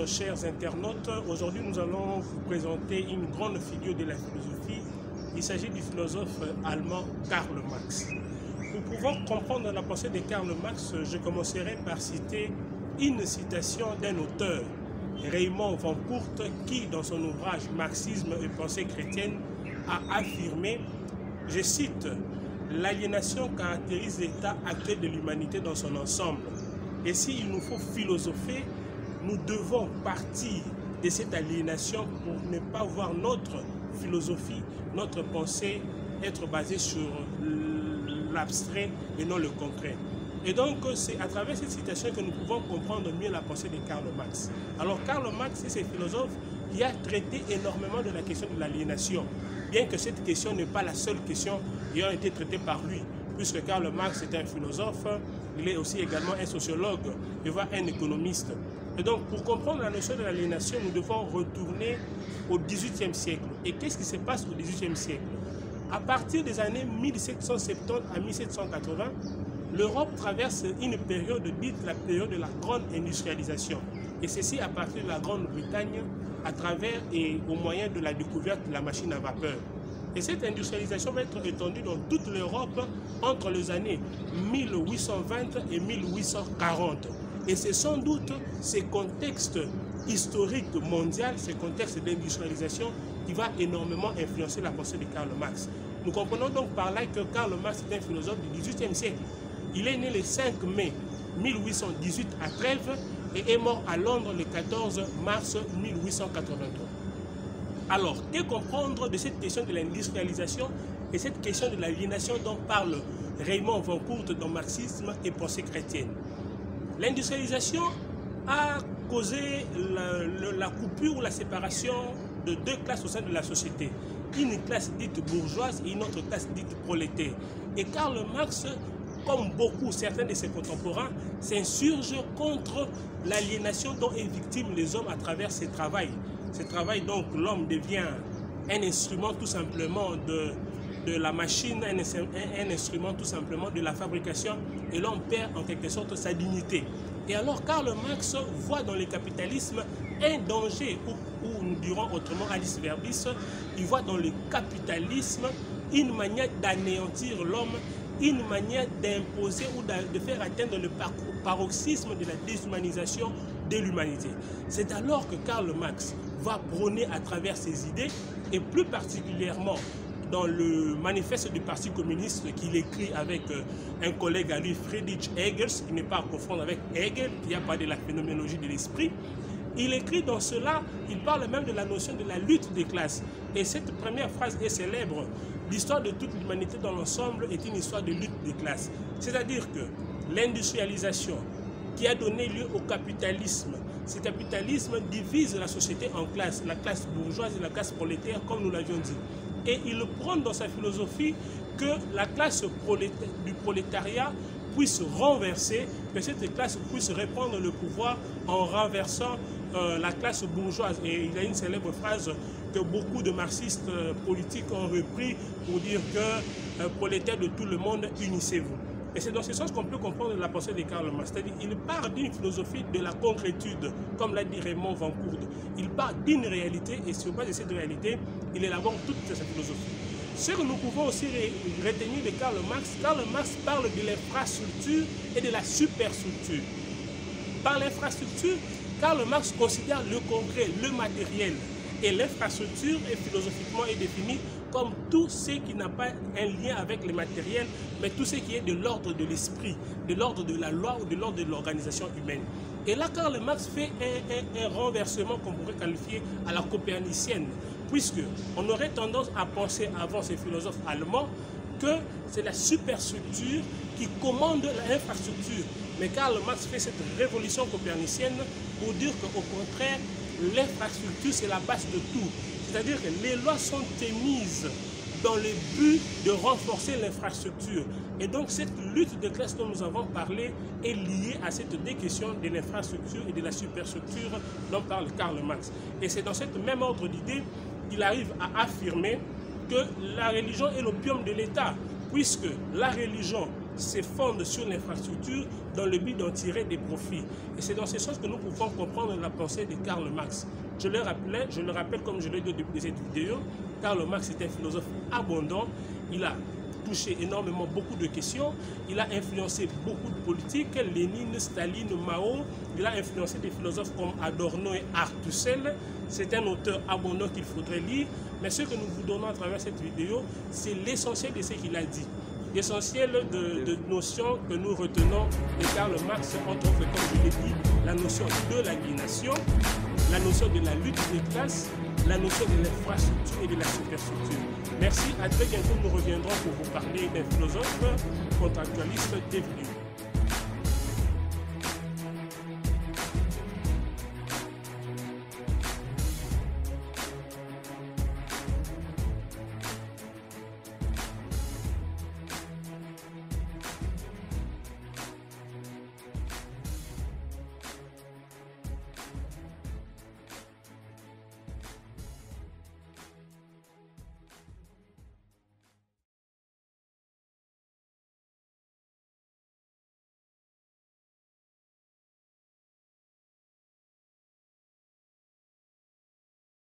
chers internautes. Aujourd'hui, nous allons vous présenter une grande figure de la philosophie. Il s'agit du philosophe allemand Karl Marx. Pour pouvoir comprendre la pensée de Karl Marx, je commencerai par citer une citation d'un auteur, Raymond Vancourt, qui, dans son ouvrage Marxisme et pensée chrétienne, a affirmé, je cite, « L'aliénation caractérise l'état actuel de l'humanité dans son ensemble. Et s'il nous faut philosopher, nous devons partir de cette aliénation pour ne pas voir notre philosophie, notre pensée être basée sur l'abstrait et non le concret. » Et donc, c'est à travers cette citation que nous pouvons comprendre mieux la pensée de Karl Marx. Alors, Karl Marx, c'est ce philosophe qui a traité énormément de la question de l'aliénation, bien que cette question n'est pas la seule question ayant été traitée par lui, puisque Karl Marx est un philosophe, il est aussi également un sociologue, et voire un économiste. Et donc, pour comprendre la notion de l'aliénation, nous devons retourner au XVIIIe siècle. Et qu'est-ce qui se passe au XVIIIe siècle? À partir des années 1770 à 1780, l'Europe traverse une période dite la période de la grande industrialisation. Et ceci à partir de la Grande-Bretagne, à travers et au moyen de la découverte de la machine à vapeur. Et cette industrialisation va être étendue dans toute l'Europe entre les années 1820 et 1840. Et c'est sans doute ces contextes historiques mondiaux, ces contextes d'industrialisation qui va énormément influencer la pensée de Karl Marx. Nous comprenons donc par là que Karl Marx est un philosophe du XVIIIe siècle. Il est né le 5 mai 1818 à Trèves et est mort à Londres le 14 mars 1883. Alors, que comprendre de cette question de l'industrialisation et cette question de l'aliénation dont parle Raymond Vancourt dans Marxisme et pensée chrétienne? L'industrialisation a causé la coupure ou la séparation de deux classes au sein de la société. Une classe dite bourgeoise et une autre classe dite prolétaire. Et Karl Marx, comme certains de ses contemporains, s'insurgent contre l'aliénation dont est victime les hommes à travers ces travails. Ces travails, donc, l'homme devient un instrument tout simplement de la machine, un instrument tout simplement de la fabrication, et l'homme perd en quelque sorte sa dignité. Et alors Karl Marx voit dans le capitalisme un danger, ou nous dirons autrement Alice Verbis, il voit dans le capitalisme une manière d'anéantir l'homme, une manière d'imposer ou de faire atteindre le paroxysme de la déshumanisation de l'humanité. C'est alors que Karl Marx va prôner à travers ses idées, et plus particulièrement dans le manifeste du Parti communiste qu'il écrit avec un collègue à lui, Friedrich Engels, qui n'est pas à confondre avec Hegel, qui a parlé de la phénoménologie de l'esprit. Il écrit dans cela, il parle même de la notion de la lutte des classes. Et cette première phrase est célèbre. L'histoire de toute l'humanité dans l'ensemble est une histoire de lutte des classes. C'est-à-dire que l'industrialisation qui a donné lieu au capitalisme, ce capitalisme divise la société en classes, la classe bourgeoise et la classe prolétaire, comme nous l'avions dit. Et il prend dans sa philosophie que la classe du prolétariat puisse renverser, que cette classe puisse reprendre le pouvoir en renversant la classe bourgeoise. Et il y a une célèbre phrase que beaucoup de marxistes politiques ont repris pour dire que prolétaires de tout le monde, unissez-vous. Et c'est dans ce sens qu'on peut comprendre la pensée de Karl Marx. C'est-à-dire qu'il part d'une philosophie de la concrétude, comme l'a dit Raymond Vancourt. Il part d'une réalité et sur base de cette réalité, il élabore toute sa philosophie. Ce que nous pouvons aussi retenir de Karl Marx parle de l'infrastructure et de la superstructure. Par l'infrastructure, Karl Marx considère le concret, le matériel. Et l'infrastructure, philosophiquement, est définie comme tout ce qui n'a pas un lien avec le matériel, mais tout ce qui est de l'ordre de l'esprit, de l'ordre de la loi ou de l'ordre de l'organisation humaine. Et là, Karl Marx fait un renversement qu'on pourrait qualifier à la copernicienne, puisque on aurait tendance à penser avant ces philosophes allemands que c'est la superstructure qui commande l'infrastructure. Mais Karl Marx fait cette révolution copernicienne pour dire qu'au contraire, l'infrastructure, c'est la base de tout. C'est-à-dire que les lois sont émises dans le but de renforcer l'infrastructure. Et donc, cette lutte de classe dont nous avons parlé est liée à cette deux questions de l'infrastructure et de la superstructure dont parle Karl Marx. Et c'est dans cet même ordre d'idées qu'il arrive à affirmer que la religion est l'opium de l'État, puisque la religion se fonde sur l'infrastructure dans le but d'en tirer des profits. Et c'est dans ce sens que nous pouvons comprendre la pensée de Karl Marx. Je le rappelle comme je l'ai dit au début de cette vidéo, Karl Marx est un philosophe abondant. Il a touché énormément beaucoup de questions. Il a influencé beaucoup de politiques, Lénine, Staline, Mao. Il a influencé des philosophes comme Adorno et Althusser. C'est un auteur abondant qu'il faudrait lire. Mais ce que nous vous donnons à travers cette vidéo, c'est l'essentiel de ce qu'il a dit. L'essentiel de notions que nous retenons de Karl Marx, entre autres, comme je l'ai dit, la notion de l'aliénation, la notion de la lutte des classes, la notion de l'infrastructure et de la superstructure. Merci, à très bientôt, nous reviendrons pour vous parler d'un philosophe contractualiste dévolu.